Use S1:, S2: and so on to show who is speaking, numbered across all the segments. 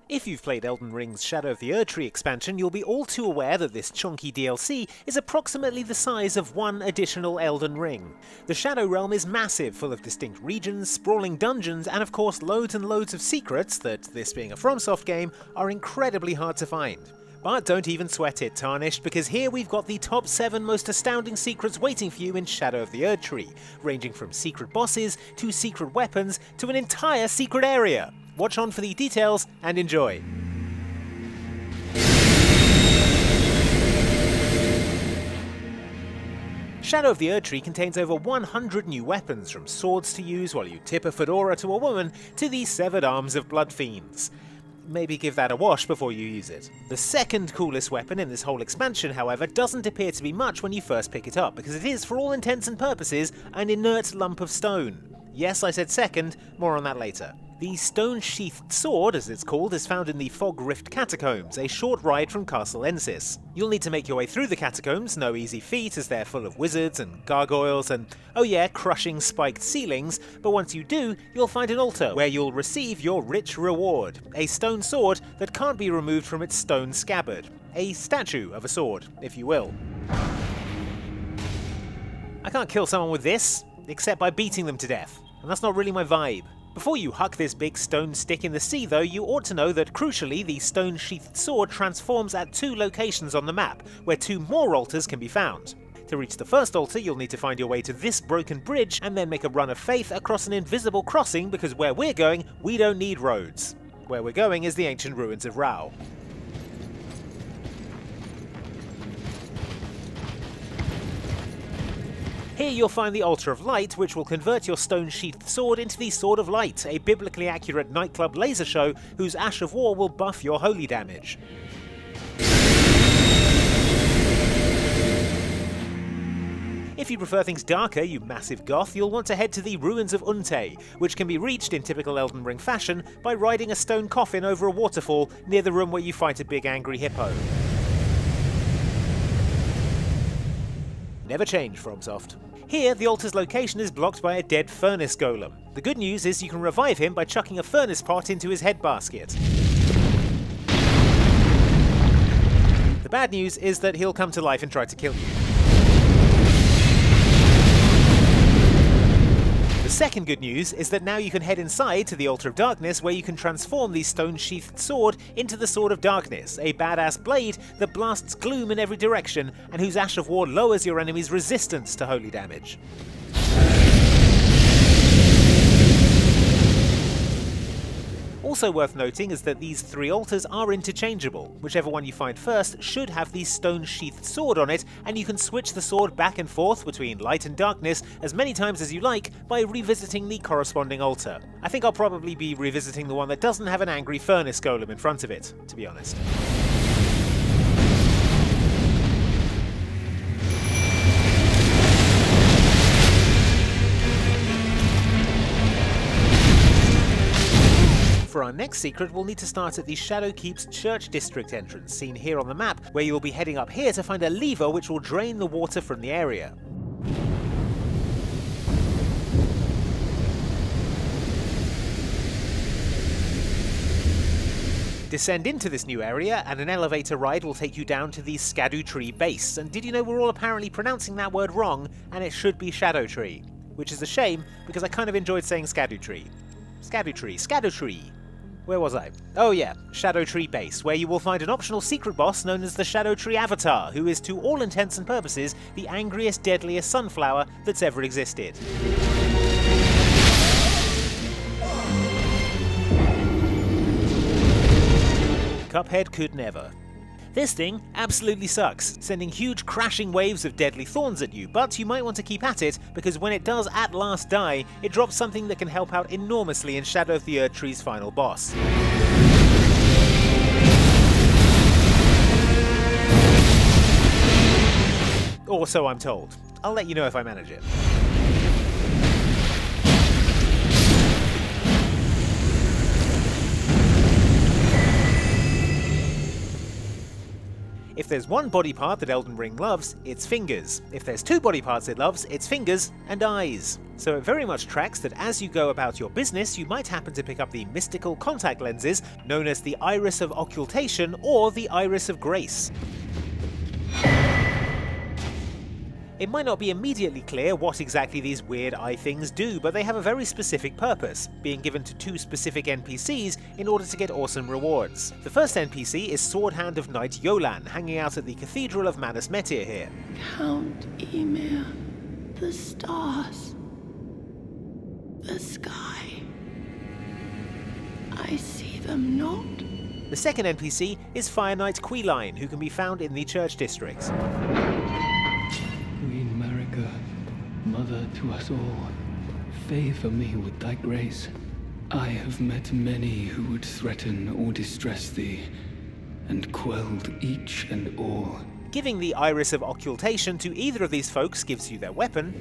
S1: If you've played Elden Ring's Shadow of the Erdtree expansion, you'll be all too aware that this chonky DLC is approximately the size of one additional Elden Ring. The Shadow Realm is massive, full of distinct regions, sprawling dungeons, and of course loads and loads of secrets that, this being a FromSoft game, are incredibly hard to find. But don't even sweat it, Tarnished, because here we've got the top 7 most astounding secrets waiting for you in Shadow of the Erdtree, ranging from secret bosses, to secret weapons, to an entire secret area. Watch on for the details and enjoy. Shadow of the Erdtree contains over 100 new weapons, from swords to use while you tip a fedora to a woman, to the severed arms of blood fiends. Maybe give that a wash before you use it. The second coolest weapon in this whole expansion, however, doesn't appear to be much when you first pick it up, because it is, for all intents and purposes, an inert lump of stone. Yes, I said second, more on that later. The stone-sheathed sword, as it's called, is found in the Fog Rift Catacombs, a short ride from Castle Ensis. You'll need to make your way through the catacombs, no easy feat as they're full of wizards and gargoyles and, oh yeah, crushing spiked ceilings, but once you do, you'll find an altar where you'll receive your rich reward, a stone sword that can't be removed from its stone scabbard. A statue of a sword, if you will. I can't kill someone with this, except by beating them to death, and that's not really my vibe. Before you huck this big stone stick in the sea though, you ought to know that crucially the stone-sheathed sword transforms at 2 locations on the map, where 2 more altars can be found. To reach the first altar, you'll need to find your way to this broken bridge and then make a run of faith across an invisible crossing, because where we're going, we don't need roads. Where we're going is the ancient ruins of Rao. Here you'll find the Altar of Light, which will convert your stone-sheathed sword into the Sword of Light, a biblically accurate nightclub laser show whose Ash of War will buff your holy damage. If you prefer things darker, you massive goth, you'll want to head to the Ruins of Unte, which can be reached in typical Elden Ring fashion by riding a stone coffin over a waterfall near the room where you fight a big angry hippo. Never change, FromSoft. Here, the altar's location is blocked by a dead furnace golem. The good news is you can revive him by chucking a furnace pot into his head basket. The bad news is that he'll come to life and try to kill you. The second good news is that now you can head inside to the Altar of Darkness, where you can transform the stone-sheathed sword into the Sword of Darkness, a badass blade that blasts gloom in every direction and whose Ash of War lowers your enemy's resistance to holy damage. Also worth noting is that these 3 altars are interchangeable. Whichever one you find first should have the stone-sheathed sword on it, and you can switch the sword back and forth between light and darkness as many times as you like by revisiting the corresponding altar. I think I'll probably be revisiting the one that doesn't have an angry furnace golem in front of it, to be honest. For our next secret, we'll need to start at the Shadowkeep's Church District entrance, seen here on the map, where you'll be heading up here to find a lever which will drain the water from the area. Descend into this new area, and an elevator ride will take you down to the Erdtree base. And did you know we're all apparently pronouncing that word wrong, and it should be Shadowtree? Which is a shame, because I kind of enjoyed saying Erdtree. Erdtree. Where was I? Oh yeah, Shadowtree base, where you will find an optional secret boss known as the Shadowtree Avatar, who is to all intents and purposes the angriest, deadliest sunflower that's ever existed. Cuphead could never. This thing absolutely sucks, sending huge crashing waves of deadly thorns at you, but you might want to keep at it, because when it does at last die, it drops something that can help out enormously in Shadow of the Erdtree's final boss. Or so I'm told. I'll let you know if I manage it. If there's one body part that Elden Ring loves, it's fingers. If there's two body parts it loves, it's fingers and eyes. So it very much tracks that as you go about your business, you might happen to pick up the mystical contact lenses known as the Iris of Occultation or the Iris of Grace. It might not be immediately clear what exactly these weird eye things do, but they have a very specific purpose, being given to two specific NPCs in order to get awesome rewards. The first NPC is Sword Hand of Knight Yolan, hanging out at the Cathedral of Manus Metyr here.
S2: Count Emir, the stars, the sky, I see them not.
S1: The second NPC is Fire Knight Queeline, who can be found in the Church Districts.
S3: Queen Marika, mother to us all, favor me with thy grace. I have met many who would threaten or distress thee, and quelled each and all.
S1: Giving the Iris of Occultation to either of these folks gives you their weapon,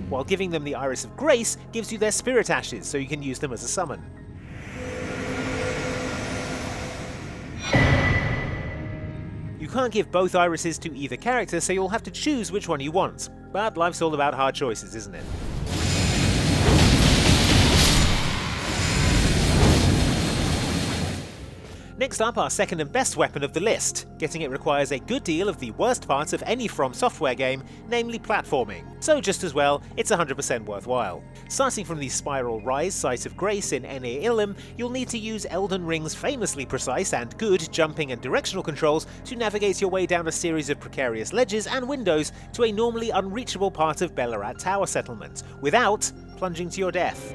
S1: while giving them the Iris of Grace gives you their Spirit Ashes, so you can use them as a summon. You can't give both irises to either character, so you'll have to choose which one you want. But life's all about hard choices, isn't it? Next up, our second and best weapon of the list. Getting it requires a good deal of the worst parts of any From Software game, namely platforming. So just as well, it's 100% worthwhile. Starting from the Spiral Rise Site of Grace in Ene Ilum, you'll need to use Elden Ring's famously precise and good jumping and directional controls to navigate your way down a series of precarious ledges and windows to a normally unreachable part of Bellarat Tower Settlement, without plunging to your death.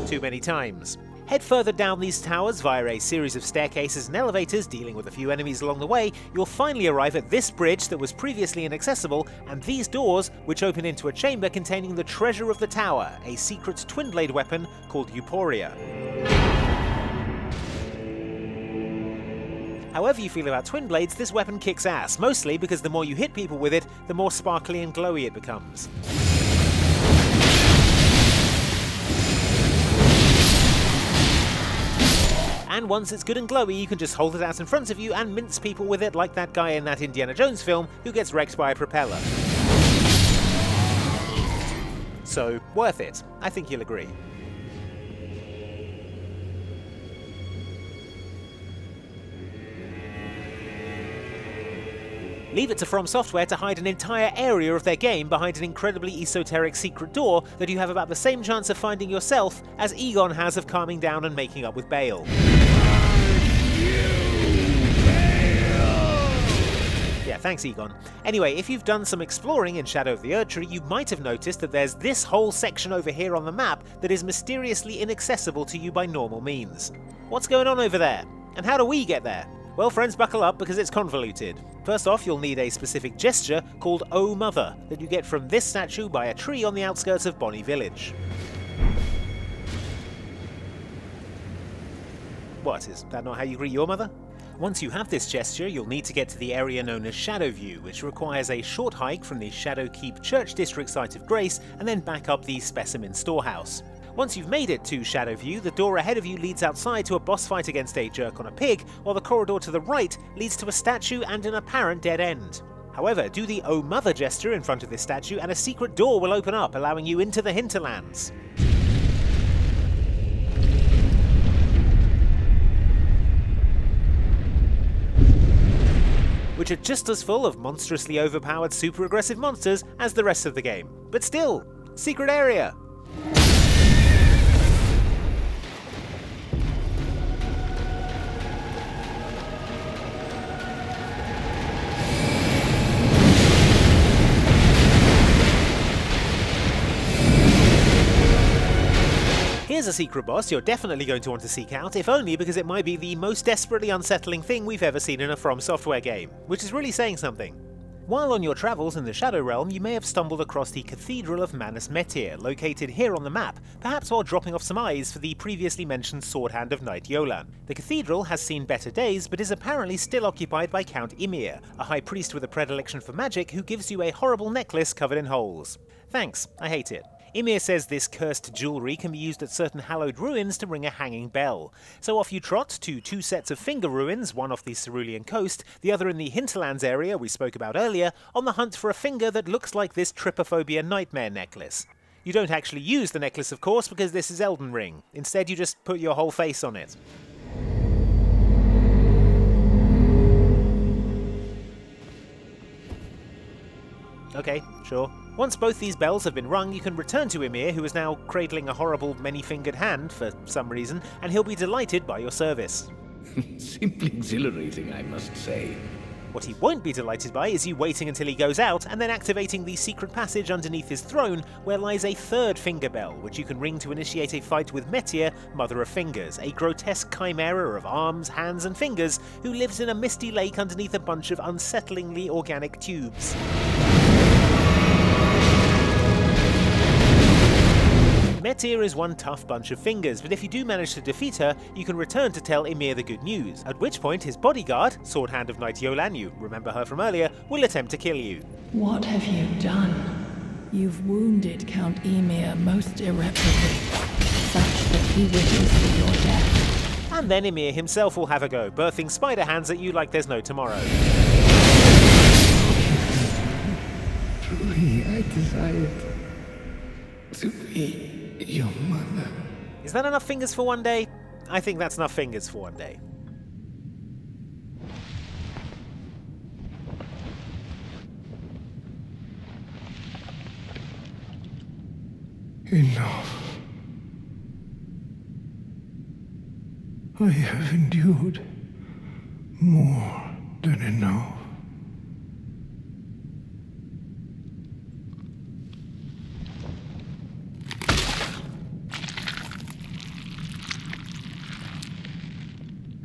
S1: Too many times. Head further down these towers via a series of staircases and elevators, dealing with a few enemies along the way. You'll finally arrive at this bridge that was previously inaccessible, and these doors, which open into a chamber containing the treasure of the tower, a secret twin blade weapon called Uporia. However you feel about twin blades, this weapon kicks ass, mostly because the more you hit people with it, the more sparkly and glowy it becomes. And once it's good and glowy, you can just hold it out in front of you and mince people with it like that guy in that Indiana Jones film who gets wrecked by a propeller. So, worth it. I think you'll agree. Leave it to From Software to hide an entire area of their game behind an incredibly esoteric secret door that you have about the same chance of finding yourself as Egon has of calming down and making up with Bale. Yeah, thanks Egon. Anyway, if you've done some exploring in Shadow of the Erdtree, you might have noticed that there's this whole section over here on the map that is mysteriously inaccessible to you by normal means. What's going on over there? And how do we get there? Well friends, buckle up because it's convoluted. First off, you'll need a specific gesture called O Mother that you get from this statue by a tree on the outskirts of Bonnie Village. What, is that not how you greet your mother? Once you have this gesture, you'll need to get to the area known as Shadowview, which requires a short hike from the Shadowkeep Church District Site of Grace and then back up the Specimen Storehouse. Once you've made it to Shadowview, the door ahead of you leads outside to a boss fight against a jerk on a pig, while the corridor to the right leads to a statue and an apparent dead end. However, do the O Mother gesture in front of this statue and a secret door will open up, allowing you into the hinterlands. Which are just as full of monstrously overpowered super aggressive monsters as the rest of the game. But still, secret area! Here's a secret boss you're definitely going to want to seek out, if only because it might be the most desperately unsettling thing we've ever seen in a From Software game, which is really saying something. While on your travels in the Shadow Realm, you may have stumbled across the Cathedral of Manus Metyr, located here on the map, perhaps while dropping off some eyes for the previously mentioned Sword Hand of Knight Yolan. The cathedral has seen better days, but is apparently still occupied by Count Emir, a high priest with a predilection for magic who gives you a horrible necklace covered in holes. Thanks, I hate it. Ymir says this cursed jewellery can be used at certain hallowed ruins to ring a hanging bell. So off you trot to 2 sets of finger ruins, one off the Cerulean coast, the other in the hinterlands area we spoke about earlier, on the hunt for a finger that looks like this trypophobia nightmare necklace. You don't actually use the necklace, of course, because this is Elden Ring. Instead, you just put your whole face on it. Okay, sure. Once both these bells have been rung, you can return to Ymir, who is now cradling a horrible many-fingered hand for some reason, and he'll be delighted by your service.
S3: Simply exhilarating, I must say.
S1: What he won't be delighted by is you waiting until he goes out and then activating the secret passage underneath his throne, where lies a 3rd finger bell, which you can ring to initiate a fight with Metyr, Mother of Fingers, a grotesque chimera of arms, hands and fingers, who lives in a misty lake underneath a bunch of unsettlingly organic tubes. Metyr is one tough bunch of fingers, but if you do manage to defeat her, you can return to tell Ymir the good news, at which point his bodyguard, Sword Hand of Knight Yolan, you remember her from earlier, will attempt to kill you.
S2: What have you done? You've wounded Count Ymir most irreparably, such that he wishes for your death.
S1: And then Ymir himself will have a go, birthing spider hands at you like there's no tomorrow.
S3: Truly, I desired to be your mother.
S1: Is that enough fingers for one day? I think that's enough fingers for one day.
S3: Enough. I have endured more than enough.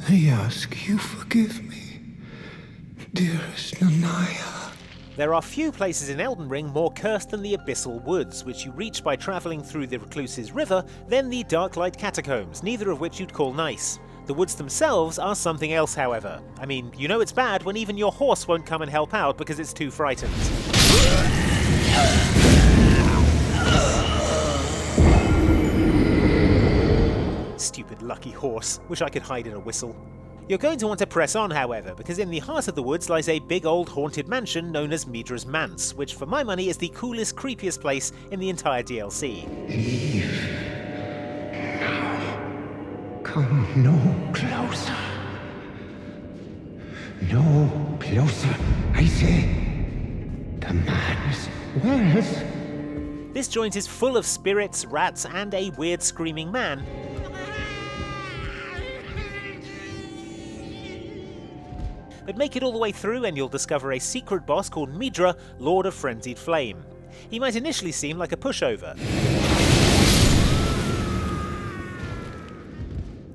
S3: I ask you forgive me, dearest Nanaya.
S1: There are few places in Elden Ring more cursed than the Abyssal Woods, which you reach by travelling through the Recluse's River, then the Darklight Catacombs, neither of which you'd call nice. The woods themselves are something else, however. I mean, you know it's bad when even your horse won't come and help out because it's too frightened. Stupid lucky horse. Wish I could hide in a whistle. You're going to want to press on, however, because in the heart of the woods lies a big old haunted mansion known as Midra's Manse, which for my money is the coolest, creepiest place in the entire DLC.
S3: Leave. Now. Come no closer. No closer, I say. The man's wells.
S1: This joint is full of spirits, rats, and a weird screaming man. But make it all the way through and you'll discover a secret boss called Midra, Lord of Frenzied Flame. He might initially seem like a pushover.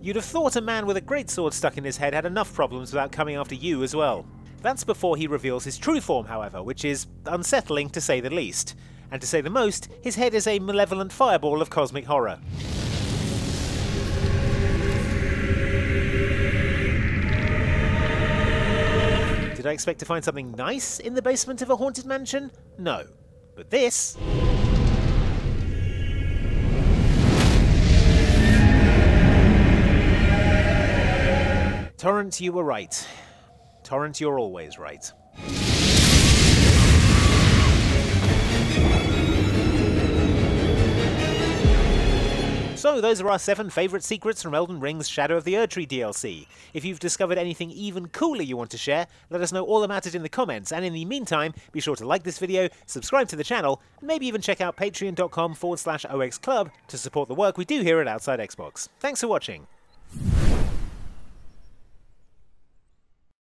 S1: You'd have thought a man with a greatsword stuck in his head had enough problems without coming after you as well. That's before he reveals his true form, however, which is unsettling to say the least. And to say the most, his head is a malevolent fireball of cosmic horror. Did I expect to find something nice in the basement of a haunted mansion? No. But this... Torrent, you were right. Torrent, you're always right. So those are our 7 favourite secrets from Elden Ring's Shadow of the Erdtree DLC. If you've discovered anything even cooler you want to share, let us know all about it in the comments, and in the meantime, be sure to like this video, subscribe to the channel, and maybe even check out patreon.com/OXClub to support the work we do here at Outside Xbox. Thanks for watching.